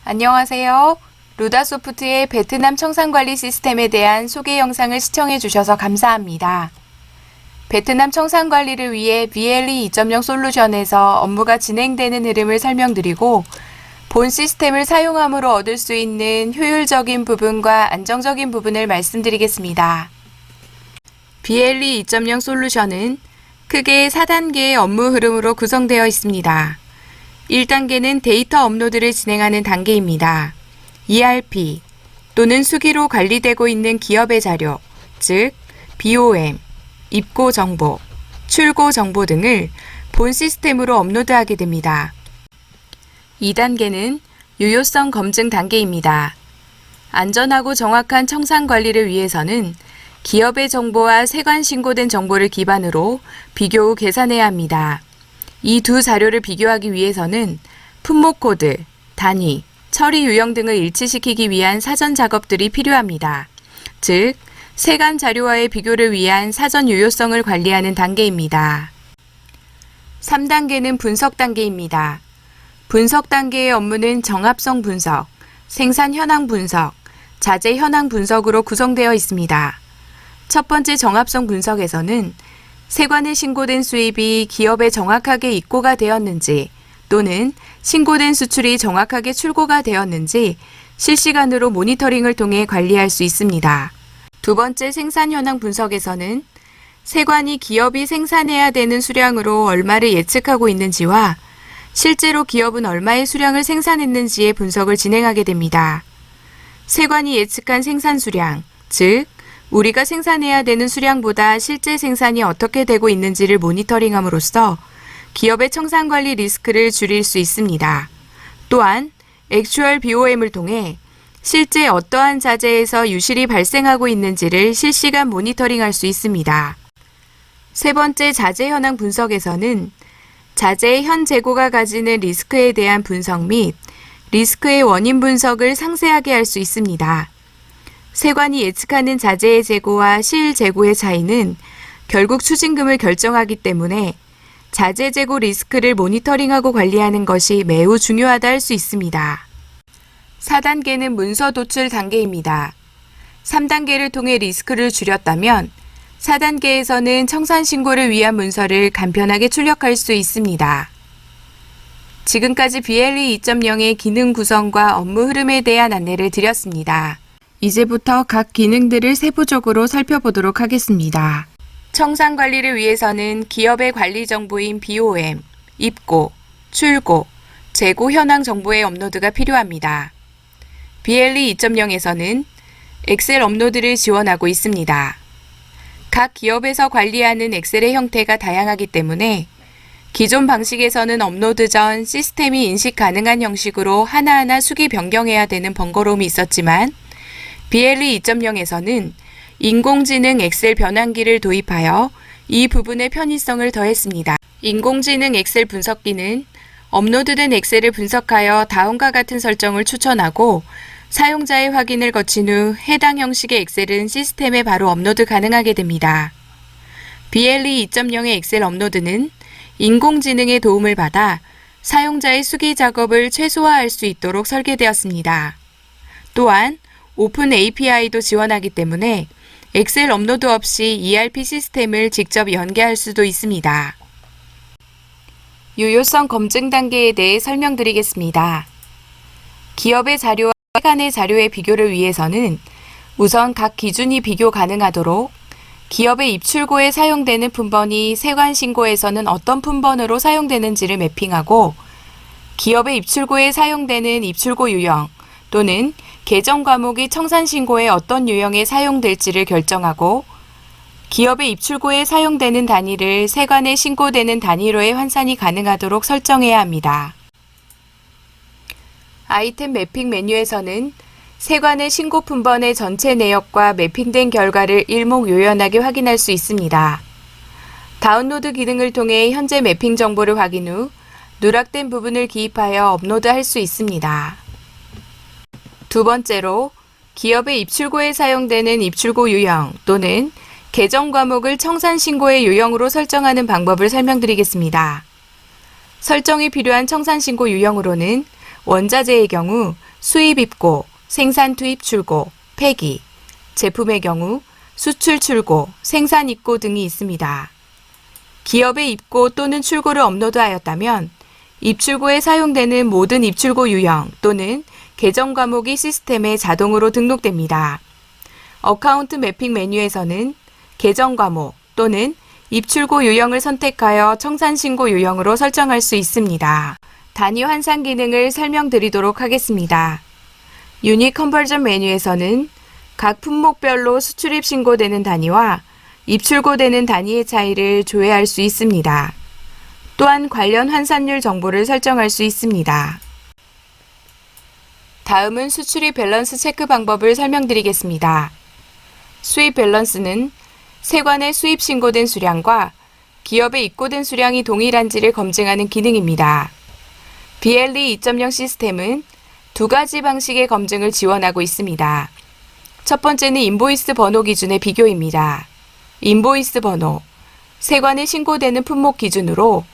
안녕하세요. 루다소프트의 베트남 청산관리 시스템에 대한 소개 영상을 시청해 주셔서 감사합니다. 베트남 청산관리를 위해 BLE 2.0 솔루션에서 업무가 진행되는 흐름을 설명드리고 본 시스템을 사용함으로 얻을 수 있는 효율적인 부분과 안정적인 부분을 말씀드리겠습니다. BLE 2.0 솔루션은 크게 4단계의 업무 흐름으로 구성되어 있습니다. 1단계는 데이터 업로드를 진행하는 단계입니다. ERP 또는 수기로 관리되고 있는 기업의 자료, 즉 BOM, 입고 정보, 출고 정보 등을 본 시스템으로 업로드하게 됩니다. 2단계는 유효성 검증 단계입니다. 안전하고 정확한 청산 관리를 위해서는 기업의 정보와 세관 신고된 정보를 기반으로 비교 후 계산해야 합니다. 이 두 자료를 비교하기 위해서는 품목 코드, 단위, 처리 유형 등을 일치시키기 위한 사전 작업들이 필요합니다. 즉, 세관 자료와의 비교를 위한 사전 유효성을 관리하는 단계입니다. 3단계는 분석 단계입니다. 분석 단계의 업무는 정합성 분석, 생산 현황 분석, 자재 현황 분석으로 구성되어 있습니다. 첫 번째 정합성 분석에서는 세관에 신고된 수입이 기업에 정확하게 입고가 되었는지 또는 신고된 수출이 정확하게 출고가 되었는지 실시간으로 모니터링을 통해 관리할 수 있습니다. 두 번째 생산 현황 분석에서는 세관이 기업이 생산해야 되는 수량으로 얼마를 예측하고 있는지와 실제로 기업은 얼마의 수량을 생산했는지의 분석을 진행하게 됩니다. 세관이 예측한 생산 수량, 즉 우리가 생산해야 되는 수량보다 실제 생산이 어떻게 되고 있는지를 모니터링함으로써 기업의 청산관리 리스크를 줄일 수 있습니다. 또한 액추얼 BOM을 통해 실제 어떠한 자재에서 유실이 발생하고 있는지를 실시간 모니터링할 수 있습니다. 세 번째 자재 현황 분석에서는 자재의 현 재고가 가지는 리스크에 대한 분석 및 리스크의 원인 분석을 상세하게 할 수 있습니다. 세관이 예측하는 자재의 재고와 실 재고의 차이는 결국 추징금을 결정하기 때문에 자재 재고 리스크를 모니터링하고 관리하는 것이 매우 중요하다 할 수 있습니다. 4단계는 문서 도출 단계입니다. 3단계를 통해 리스크를 줄였다면 4단계에서는 청산 신고를 위한 문서를 간편하게 출력할 수 있습니다. 지금까지 BLE 2.0의 기능 구성과 업무 흐름에 대한 안내를 드렸습니다. 이제부터 각 기능들을 세부적으로 살펴보도록 하겠습니다. 청산 관리를 위해서는 기업의 관리 정보인 BOM, 입고, 출고, 재고 현황 정보의 업로드가 필요합니다. BLE 2.0에서는 엑셀 업로드를 지원하고 있습니다. 각 기업에서 관리하는 엑셀의 형태가 다양하기 때문에 기존 방식에서는 업로드 전 시스템이 인식 가능한 형식으로 하나하나 수기 변경해야 되는 번거로움이 있었지만 BLE 2.0에서는 인공지능 엑셀 변환기를 도입하여 이 부분의 편의성을 더했습니다. 인공지능 엑셀 분석기는 업로드된 엑셀을 분석하여 다음과 같은 설정을 추천하고 사용자의 확인을 거친 후 해당 형식의 엑셀은 시스템에 바로 업로드 가능하게 됩니다. BLE 2.0의 엑셀 업로드는 인공지능의 도움을 받아 사용자의 수기 작업을 최소화할 수 있도록 설계되었습니다. 또한 오픈 API도 지원하기 때문에 엑셀 업로드 없이 ERP 시스템을 직접 연계할 수도 있습니다. 유효성 검증 단계에 대해 설명드리겠습니다. 기업의 자료와 세관의 자료의 비교를 위해서는 우선 각 기준이 비교 가능하도록 기업의 입출고에 사용되는 품번이 세관 신고에서는 어떤 품번으로 사용되는지를 매핑하고 기업의 입출고에 사용되는 입출고 유형 또는 계정 과목이 청산 신고에 어떤 유형에 사용될지를 결정하고 기업의 입출고에 사용되는 단위를 세관에 신고되는 단위로의 환산이 가능하도록 설정해야 합니다. 아이템 매핑 메뉴에서는 세관의 신고 품번의 전체 내역과 매핑된 결과를 일목요연하게 확인할 수 있습니다. 다운로드 기능을 통해 현재 매핑 정보를 확인 후 누락된 부분을 기입하여 업로드할 수 있습니다. 두 번째로 기업의 입출고에 사용되는 입출고 유형 또는 계정 과목을 청산 신고의 유형으로 설정하는 방법을 설명드리겠습니다. 설정이 필요한 청산 신고 유형으로는 원자재의 경우 수입 입고, 생산 투입 출고, 폐기, 제품의 경우 수출 출고, 생산 입고 등이 있습니다. 기업의 입고 또는 출고를 업로드하였다면 입출고에 사용되는 모든 입출고 유형 또는 계정 과목이 시스템에 자동으로 등록됩니다. 어카운트 매핑 메뉴에서는 계정 과목 또는 입출고 유형을 선택하여 청산신고 유형으로 설정할 수 있습니다. 단위 환산 기능을 설명드리도록 하겠습니다. 유닛 컨버전 메뉴에서는 각 품목별로 수출입 신고되는 단위와 입출고되는 단위의 차이를 조회할 수 있습니다. 또한 관련 환산율 정보를 설정할 수 있습니다. 다음은 수출입 밸런스 체크 방법을 설명드리겠습니다. 수입 밸런스는 세관에 수입 신고된 수량과 기업에 입고된 수량이 동일한지를 검증하는 기능입니다. BLE 2.0 시스템은 두 가지 방식의 검증을 지원하고 있습니다. 첫 번째는 인보이스 번호 기준의 비교입니다. 인보이스 번호, 세관에 신고되는 품목 기준으로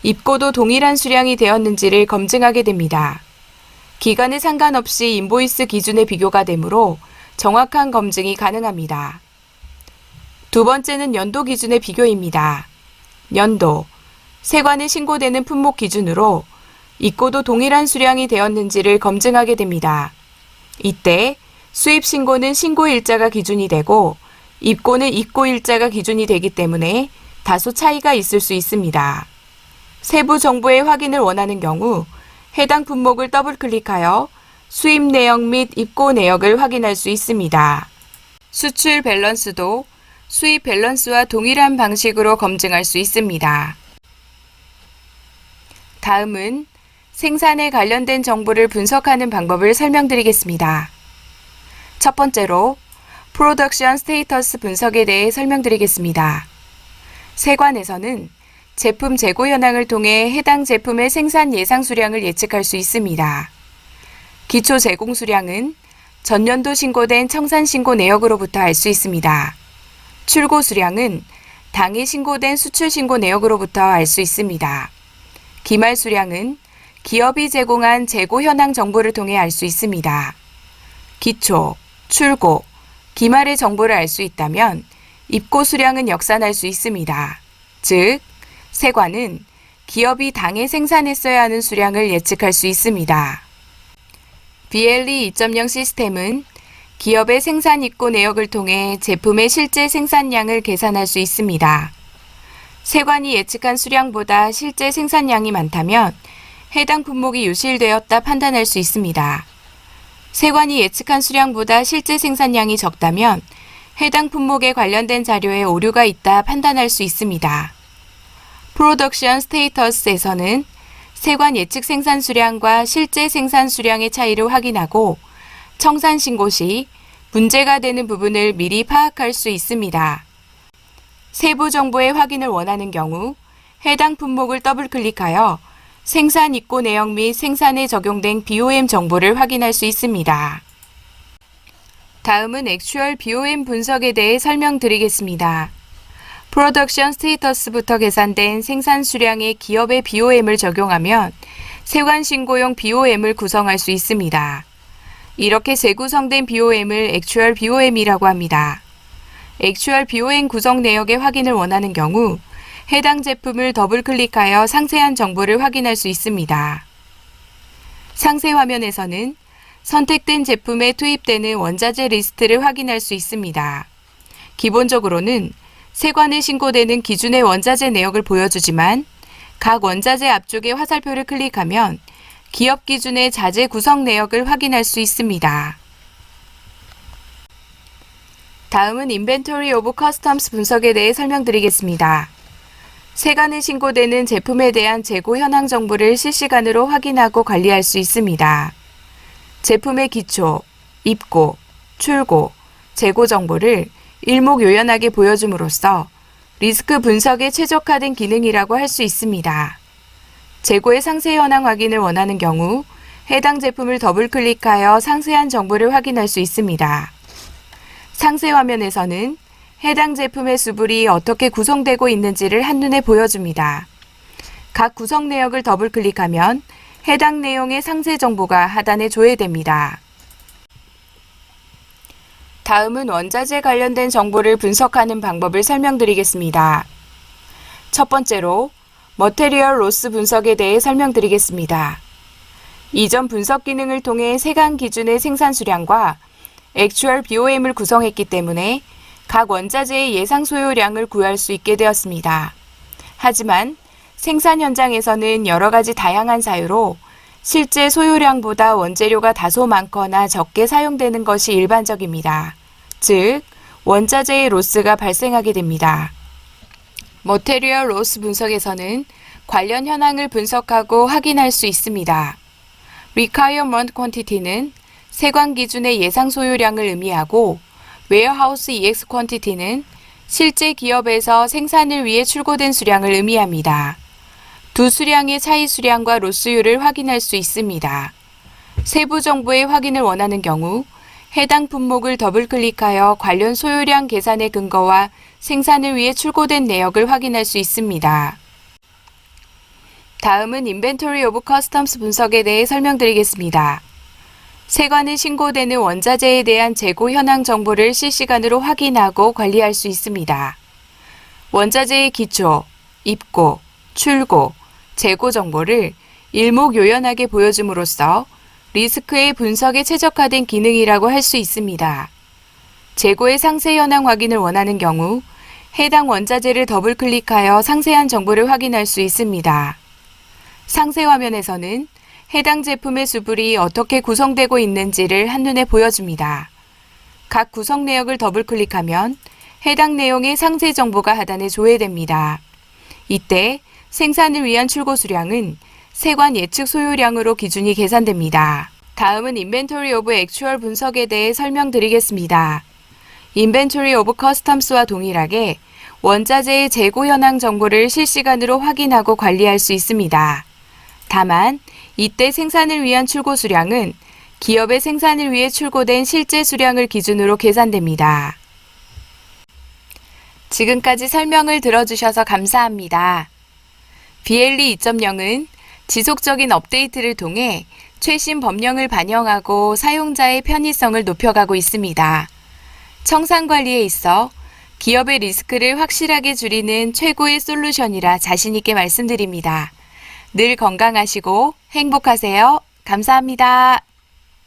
입고도 동일한 수량이 되었는지를 검증하게 됩니다. 기간에 상관없이 인보이스 기준의 비교가 되므로 정확한 검증이 가능합니다. 두 번째는 연도 기준의 비교입니다. 연도, 세관에 신고되는 품목 기준으로 입고도 동일한 수량이 되었는지를 검증하게 됩니다. 이때 수입 신고는 신고 일자가 기준이 되고 입고는 입고 일자가 기준이 되기 때문에 다소 차이가 있을 수 있습니다. 세부 정보의 확인을 원하는 경우 해당 품목을 더블 클릭하여 수입 내역 및 입고 내역을 확인할 수 있습니다. 수출 밸런스도 수입 밸런스와 동일한 방식으로 검증할 수 있습니다. 다음은 생산에 관련된 정보를 분석하는 방법을 설명드리겠습니다. 첫 번째로 프로덕션 스테이터스 분석에 대해 설명드리겠습니다. 세관에서는 제품 재고 현황을 통해 해당 제품의 생산 예상 수량을 예측할 수 있습니다. 기초 제공 수량은 전년도 신고된 청산 신고 내역으로부터 알 수 있습니다. 출고 수량은 당일 신고된 수출 신고 내역으로부터 알 수 있습니다. 기말 수량은 기업이 제공한 재고 현황 정보를 통해 알 수 있습니다. 기초, 출고, 기말의 정보를 알 수 있다면 입고 수량은 역산할 수 있습니다. 즉, 세관은 기업이 당해 생산했어야 하는 수량을 예측할 수 있습니다. BLE 2.0 시스템은 기업의 생산 입고 내역을 통해 제품의 실제 생산량을 계산할 수 있습니다. 세관이 예측한 수량보다 실제 생산량이 많다면 해당 품목이 유실되었다 판단할 수 있습니다. 세관이 예측한 수량보다 실제 생산량이 적다면 해당 품목에 관련된 자료에 오류가 있다 판단할 수 있습니다. 프로덕션 스테이터스에서는 세관 예측 생산 수량과 실제 생산 수량의 차이를 확인하고 청산 신고 시 문제가 되는 부분을 미리 파악할 수 있습니다. 세부 정보의 확인을 원하는 경우 해당 품목을 더블 클릭하여 생산 입고 내역 및 생산에 적용된 BOM 정보를 확인할 수 있습니다. 다음은 액추얼 BOM 분석에 대해 설명드리겠습니다. 프로덕션 스테이터스부터 계산된 생산 수량의 기업의 BOM을 적용하면 세관 신고용 BOM을 구성할 수 있습니다. 이렇게 재구성된 BOM을 액추얼 BOM이라고 합니다. 액추얼 BOM 구성 내역의 확인을 원하는 경우 해당 제품을 더블 클릭하여 상세한 정보를 확인할 수 있습니다. 상세 화면에서는 선택된 제품에 투입되는 원자재 리스트를 확인할 수 있습니다. 기본적으로는 세관에 신고되는 기준의 원자재 내역을 보여주지만 각 원자재 앞쪽의 화살표를 클릭하면 기업 기준의 자재 구성 내역을 확인할 수 있습니다. 다음은 인벤토리 오브 커스텀스 분석에 대해 설명드리겠습니다. 세관에 신고되는 제품에 대한 재고 현황 정보를 실시간으로 확인하고 관리할 수 있습니다. 제품의 기초, 입고, 출고, 재고 정보를 일목요연하게 보여줌으로써 리스크 분석에 최적화된 기능이라고 할 수 있습니다. 재고의 상세 현황 확인을 원하는 경우 해당 제품을 더블 클릭하여 상세한 정보를 확인할 수 있습니다. 상세 화면에서는 해당 제품의 수불이 어떻게 구성되고 있는지를 한눈에 보여줍니다. 각 구성 내역을 더블 클릭하면 해당 내용의 상세 정보가 하단에 조회됩니다. 다음은 원자재 관련된 정보를 분석하는 방법을 설명드리겠습니다. 첫 번째로 머테리얼 로스 분석에 대해 설명드리겠습니다. 이전 분석 기능을 통해 세관 기준의 생산 수량과 액추얼 BOM을 구성했기 때문에 각 원자재의 예상 소요량을 구할 수 있게 되었습니다. 하지만 생산 현장에서는 여러 가지 다양한 사유로 실제 소요량보다 원재료가 다소 많거나 적게 사용되는 것이 일반적입니다. 즉, 원자재의 로스가 발생하게 됩니다. 머테리얼 로스 분석에서는 관련 현황을 분석하고 확인할 수 있습니다. Requirement Quantity는 세관 기준의 예상 소요량을 의미하고 Warehouse EX Quantity는 실제 기업에서 생산을 위해 출고된 수량을 의미합니다. 두 수량의 차이 수량과 로스율을 확인할 수 있습니다. 세부 정보의 확인을 원하는 경우 해당 품목을 더블클릭하여 관련 소요량 계산의 근거와 생산을 위해 출고된 내역을 확인할 수 있습니다. 다음은 Inventory of Customs 분석에 대해 설명드리겠습니다. 세관에 신고되는 원자재에 대한 재고 현황 정보를 실시간으로 확인하고 관리할 수 있습니다. 원자재의 기초, 입고, 출고, 재고 정보를 일목요연하게 보여줌으로써 리스크의 분석에 최적화된 기능이라고 할 수 있습니다. 재고의 상세 현황 확인을 원하는 경우 해당 원자재를 더블클릭하여 상세한 정보를 확인할 수 있습니다. 상세 화면에서는 해당 제품의 수불이 어떻게 구성되고 있는지를 한눈에 보여줍니다. 각 구성 내역을 더블클릭하면 해당 내용의 상세 정보가 하단에 조회됩니다. 이때 생산을 위한 출고 수량은 세관 예측 소요량으로 기준이 계산됩니다. 다음은 Inventory of Actual 분석에 대해 설명드리겠습니다. Inventory of Customs와 동일하게 원자재의 재고 현황 정보를 실시간으로 확인하고 관리할 수 있습니다. 다만 이때 생산을 위한 출고 수량은 기업의 생산을 위해 출고된 실제 수량을 기준으로 계산됩니다. 지금까지 설명을 들어주셔서 감사합니다. BLE 2.0은 지속적인 업데이트를 통해 최신 법령을 반영하고 사용자의 편의성을 높여가고 있습니다. 청산 관리에 있어 기업의 리스크를 확실하게 줄이는 최고의 솔루션이라 자신있게 말씀드립니다. 늘 건강하시고 행복하세요. 감사합니다.